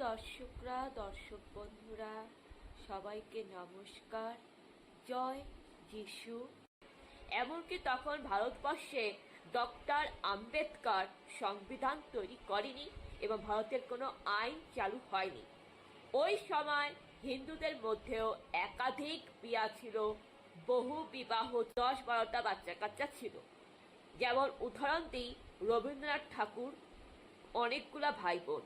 দর্শকরা, দর্শক বন্ধুরা, সবাইকে নমস্কার। জয় যিশু। এমনকি তখন ভারতবর্ষে ডক্টর আম্বেদকর সংবিধান তৈরি করেনি এবং ভারতের কোনো আইন চালু হয়নি। ওই সময় হিন্দুদের মধ্যেও একাধিক বিয়া ছিল, বহু বিবাহ, 10-12টা বাচ্চা কাচ্চা ছিল। যেমন উদাহরণ দিই, রবীন্দ্রনাথ ঠাকুর অনেকগুলা ভাই বোন,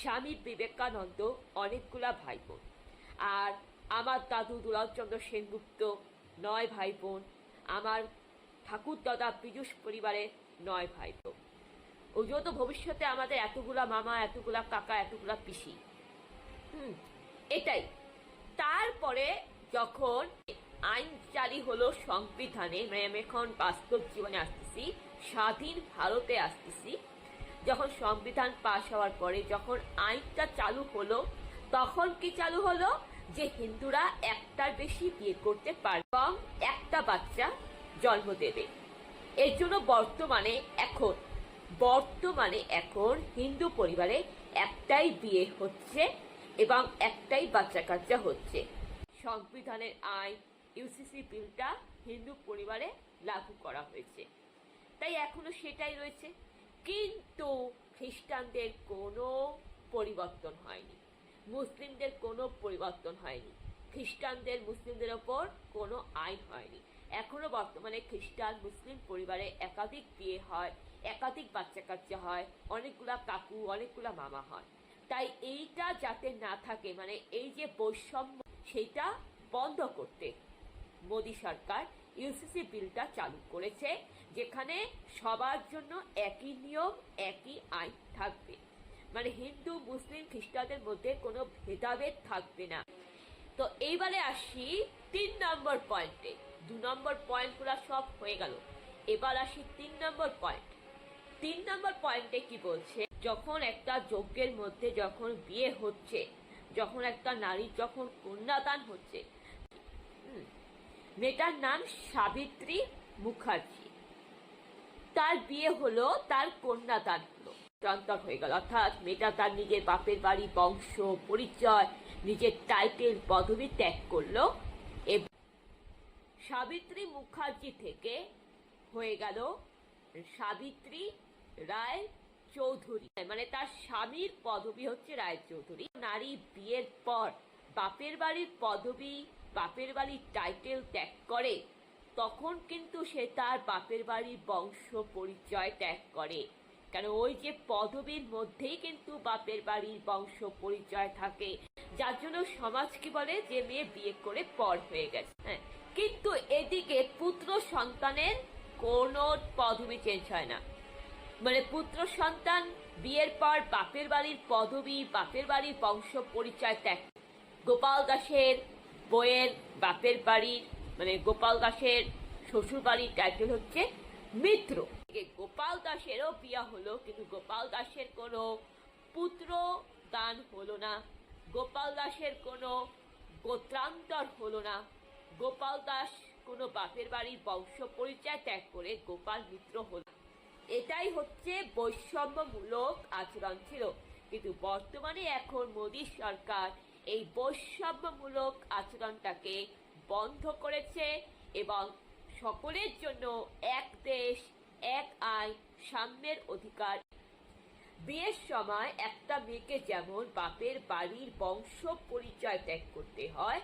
স্বামী বিবেকানন্দ অনেকগুলা ভাই বোন, আর আমার দাদু দুলালচন্দ্র সেনগুপ্ত 9 ভাই বোন, আমার ঠাকুর দাদা পীযূষ পরিবারে 9 ভাই বোন। ওই জন্য তো ভবিষ্যতে আমাদের এতগুলা মামা, এতগুলা কাকা, এতগুলা পিসি। এটাই। তারপরে যখন আইন জারি হলো সংবিধানে, মানে আমি এখন বাস্তব জীবনে আসতেছি, স্বাধীন ভারতে আসতেছি, যখন সংবিধান পাশ হওয়ার পরে যখন আইনটা চালু হলো, তখন কি চালু হলো যে হিন্দুরা একটার বেশি বিয়ে করতে পারবে এবং একটা বাচ্চা জন্ম দেবে। এর জন্য বর্তমানে এখন হিন্দু পরিবারে একটাই বিয়ে হচ্ছে এবং একটাই বাচ্চা কাচ্চা হচ্ছে। সংবিধানের আইন ইউসিসি বিলটা হিন্দু পরিবারে লাগু করা হয়েছে, তাই এখনো সেটাই রয়েছে। কিন্তু খ্রিস্টানদের কোনো পরিবর্তন হয়নি, মুসলিমদের কোনো পরিবর্তন হয়নি, খ্রিস্টানদের মুসলিমদের ওপর কোনো আইন হয়নি। এখনো বর্তমানে খ্রিস্টান মুসলিম পরিবারে একাধিক বিয়ে হয়, একাধিক বাচ্চা কাচ্চা হয়, অনেকগুলা কাকু, অনেকগুলা মামা হয়। তাই এইটা যাতে না থাকে, মানে এই যে বৈষম্য, সেটা বন্ধ করতে মোদী সরকার ইউসিসি বিলটা চালু করেছে, যেখানে সবার জন্য একই নিয়ম, একই আইন থাকবে। মানে হিন্দু, মুসলিম, খ্রিস্টানদের মধ্যে কোনো ভেদাভেদ থাকবে না। তো এইবারে আসি 3 নম্বর পয়েন্টে। 2 নম্বর পয়েন্টগুলো সব হয়ে গেল, এবার আসি 3 নম্বর পয়েন্ট। 3 নম্বর পয়েন্টে কি বলছে, যখন একটা যজ্ঞের মধ্যে যখন বিয়ে হচ্ছে, যখন একটা নারীর যখন কন্যাদান হচ্ছে, মেয়েটার নাম সাবিত্রী মুখার্জি, তার বিয়ে হলো, তার কন্যাদান হলো, সন্তান হয়ে গেল, অর্থাৎ মেয়েটা তার নিজের বাপের বাড়ি, বংশ পরিচয়, নিজের টাইটেল পদবি ত্যাগ করলো। সাবিত্রী মুখার্জি থেকে হয়ে গেল সাবিত্রী রায় চৌধুরী, মানে তার স্বামীর পদবি হচ্ছে রায় চৌধুরী। নারী বিয়ের পর বাপের বাড়ির পদবি, বাপের বাড়ির টাইটেল ত্যাগ করে, তখন কিন্তু সে তার বাপের বাড়ির বংশ পরিচয় ত্যাগ করে। কেন, ওই যে পদবীর মধ্যেই কিন্তু বাপের বাড়ির বংশ পরিচয় থাকে, যার জন্য সমাজ কি বলে যে মেয়ে বিয়ে করে পর হয়ে গেছে। হ্যাঁ, কিন্তু এদিকে পুত্র সন্তানের কোনো পদবি চেঞ্জ হয় না। মানে পুত্র সন্তান বিয়ের পর বাপের বাড়ির পদবি, বাপের বাড়ির বংশ পরিচয় ত্যাগ। গোপাল দাসের বইয়ের বাপের বাড়ির, মানে গোপাল দাসের শ্বশুর বাড়ির টাইটেল হচ্ছে মিত্র। গোপাল দাসেরও বিয়া হলো, কিন্তু গোপাল দাসের কোনো পুত্র দান হলো না, গোপাল দাসের কোনো গোত্রান্তর হলো না, গোপাল দাস কোনো বাপের বাড়ির বংশ পরিচয় ত্যাগ করে গোপাল মিত্র হলো। এটাই হচ্ছে বৈষম্যমূলক আচরণ ছিল। কিন্তু বর্তমানে এখন মোদী সরকার এই বৈষম্যমূলক আচরণটাকে বন্ধ করেছে এবং সকলের জন্য এক দেশ, এক আইন, সাম্যের অধিকার। বিয়ের সময় একটা মেয়েকে যেমন বাপের বাড়ির বংশ পরিচয় ত্যাগ করতে হয়,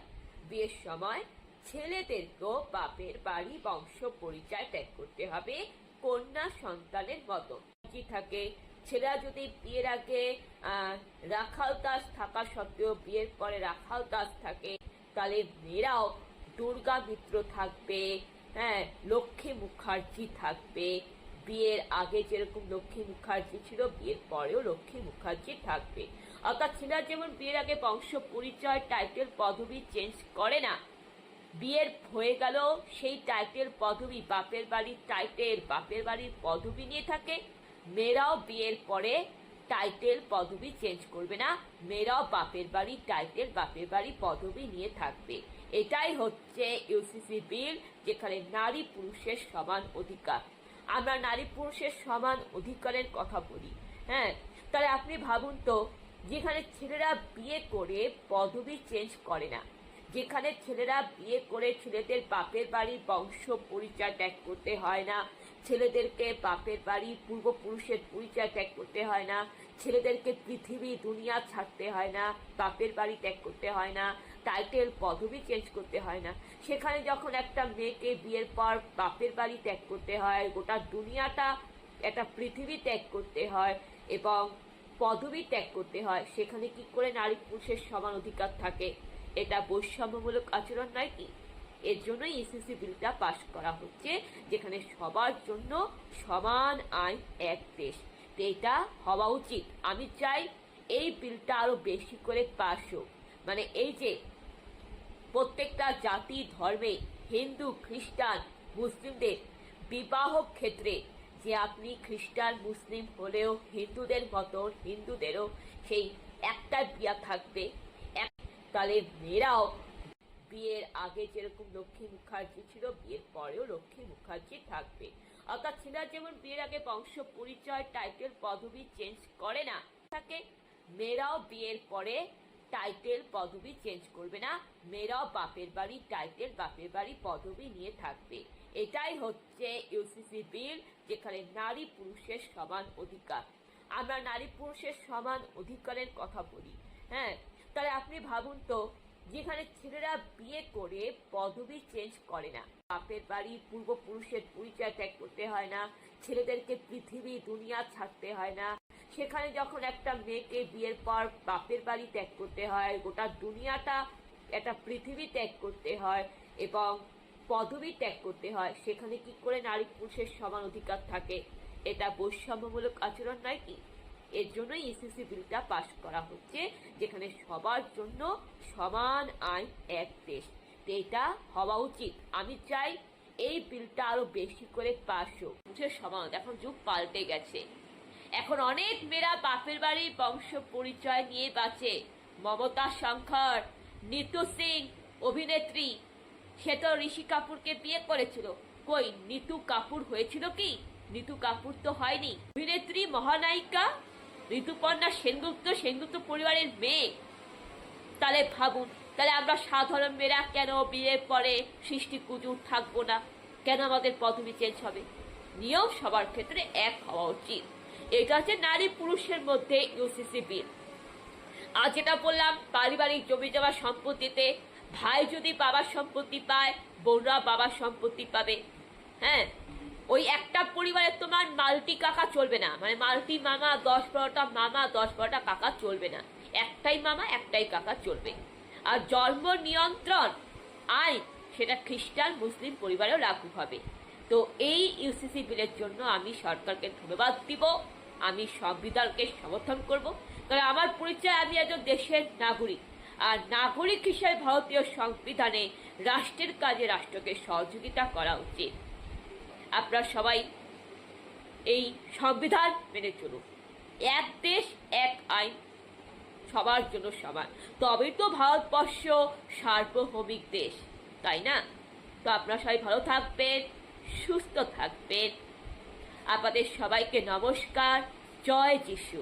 বিয়ের সময় ছেলেদেরকেও বাপের বাড়ি বংশ পরিচয় ত্যাগ করতে হবে কন্যা সন্তানের মতো। থাকে ছেলেরা যদি বিয়ের আগে রাখাল দাস থাকা সত্ত্বেও বিয়ের পরে রাখাল দাস থাকে, তাহলে মেয়েরাও দুর্গা মিত্র থাকবে, হ্যাঁ, লক্ষ্মী মুখার্জি থাকবে। বিয়ের আগে যেরকম লক্ষ্মী মুখার্জি ছিল, বিয়ের পরেও লক্ষ্মী মুখার্জি থাকবে। অর্থাৎ ছেলেরা যেমন বিয়ের আগে বংশ পরিচয়, টাইটেল, পদবি চেঞ্জ করে না, বিয়ের হয়ে গেল সেই টাইটেল পদবি, বাপের বাড়ির টাইটেল, বাপের বাড়ির পদবি নিয়ে থাকে, মেয়েরাও বিয়ের পরে টাইটেল পদবি চেঞ্জ করবে না, মেয়েরাও বাপের বাড়ির টাইটেল, বাপের বাড়ির পদবি নিয়ে থাকবে। এটাই হচ্ছে ইউসিসি বিল, যেখানে নারী পুরুষের সমান অধিকার। আমরা নারী পুরুষের সমান অধিকারের কথা বলি, হ্যাঁ, তাহলে আপনি ভাবুন তো, যেখানে ছেলেরা বিয়ে করে পদবি চেঞ্জ করে না, যেখানে ছেলেরা বিয়ে করে ছেলেদের বাপের বাড়ির বংশ পরিচয় ত্যাগ করতে হয় না, ছেলেদেরকে বাপের বাড়ি পূর্বপুরুষের পরিচয় ত্যাগ করতে হয় না, ছেলেদেরকে পৃথিবী দুনিয়া ছাড়তে হয় না, বাপের বাড়ি ত্যাগ করতে হয় না, টাইটেল পদবি চেঞ্জ করতে হয় না, সেখানে যখন একটা মেয়েকে বিয়ের পর বাপের বাড়ি ত্যাগ করতে হয়, গোটা দুনিয়াটা একটা পৃথিবী ত্যাগ করতে হয় এবং পদবি ত্যাগ করতে হয়, সেখানে কি করে নারী পুরুষের সমান অধিকার থাকে? এটা বৈষম্যমূলক আচরণ নয় কি? এর জন্যই এসএসসি বিলটা পাশ করা হচ্ছে, যেখানে সবার জন্য সমান আইন এক দেশ। এটা হওয়া উচিত। আমি চাই এই বিলটা আরো বেশি করে পাশ হোক। মানে এই যে প্রত্যেকটা জাতি ধর্মে হিন্দু খ্রিস্টান মুসলিমদের বিবাহ ক্ষেত্রে যে আপনি খ্রিস্টান মুসলিম হলেও হিন্দুদের মতো হিন্দুদেরও সেই একটা বিয়া থাকবে, তাহলে মেয়েরাও বিয়ের আগে যেরকম লক্ষ্মী মুখার্জি ছিল বিয়ের পরেও লক্ষ্মী মুখার্জি থাকবে। অর্থাৎ ছেলেরা যেমন বিয়ের আগে বংশ পরিচয় টাইটেল পদবি চেঞ্জ করে না থাকে, মেয়েরাও বিয়ের পরে টাইটেল পদবি চেঞ্জ করবে না, মেয়েরাও বাপের বাড়ি টাইটেল বাপের বাড়ি পদবি নিয়ে থাকবে। এটাই হচ্ছে ইউসিসি বিল, যেখানে নারী পুরুষের সমান অধিকার। আমরা নারী পুরুষের সমান অধিকারের কথা বলি, হ্যাঁ, তাহলে আপনি ভাবুন তো, যেখানে ছেলেরা বিয়ে করে পদবি চেঞ্জ করে না, বাপের বাড়ি পূর্বপুরুষের পরিচয় ত্যাগ করতে হয় না, ছেলেদেরকে পৃথিবী দুনিয়া ছাড়তে হয় না, সেখানে যখন একটা মেয়েকে বিয়ের পর বাপের বাড়ি ত্যাগ করতে হয়, গোটা দুনিয়াটা একটা পৃথিবী ত্যাগ করতে হয় এবং পদবি ত্যাগ করতে হয়, সেখানে কি করে নারী পুরুষের সমান অধিকার থাকে? এটা বৈষম্যমূলক আচরণ নয় কি? এর জন্যই এসএসসি বিলটা পাশ করা হচ্ছে, যেখানে সবার জন্য সমান আইন এক দেশ। এটা হওয়া উচিত। আমি চাই এই বিলটা আরো বেশি করে পাশ হোক। সমান, এখন যুগ পাল্টে গেছে। এখন অনেক মেয়েরা বাপের বাড়ির বংশ পরিচয় নিয়ে বাঁচে। মমতা শঙ্কর, নিতু সিং অভিনেত্রী, সে তো ঋষি কাপুরকে বিয়ে করেছিল। কই নিতু কাপুর হয়েছিল কি? নিতু কাপুর তো হয়নি। অভিনেত্রী মহানায়িকা ঋতুপর্ণা সেনগুপ্ত পরিবারের মেয়ে। তাহলে ভাবুন, তাহলে আমরা সাধারণ মেয়েরা কেন বিয়ের পরে সৃষ্টি কুজুর থাকবো না? কেন আমাদের পদবি চেঞ্জ হবে? নিয়ম সবার ক্ষেত্রে এক হওয়া উচিত। এটা হচ্ছে নারী পুরুষের মধ্যে ইউসিসি বিল। আর যেটা বললাম, পারিবারিক জমি জমা সম্পত্তিতে ভাই যদি বাবার সম্পত্তি পায়, বোনরা বাবার সম্পত্তি পাবে। হ্যাঁ, ওই একটা পরিবারের তোমার মাল্টি কাকা চলবে না, মানে মাল্টি মামা 10-12টা মামা 10-12টা কাকা চলবে না, একটাই মামা একটাই কাকা চলবে। আর জন্ম নিয়ন্ত্রণ আইন সেটা খ্রিস্টান মুসলিম পরিবারেও লাগু হবে। তো এই ইউসিসি বিলের জন্য আমি সরকারকে ধন্যবাদ দিব, আমি সংবিধানকে সমর্থন করব। কারণ আমার পরিচয়, আমি একজন দেশের নাগরিক, আর নাগরিক হিসেবে ভারতীয় সংবিধানে রাষ্ট্রের কাজে রাষ্ট্রকে সহযোগিতা করা উচিত। আপনারা সবাই এই সংবিধান মেনে চলুন। এক দেশ এক আইন, সবার জন্য সমান, তবেই তো ভারতবর্ষ সার্বভৌমিক দেশ, তাই না? তো আপনারা সবাই ভালো থাকবেন, সুস্থ থাকবেন। আপনাদের সবাইকে নমস্কার। জয় যিশু।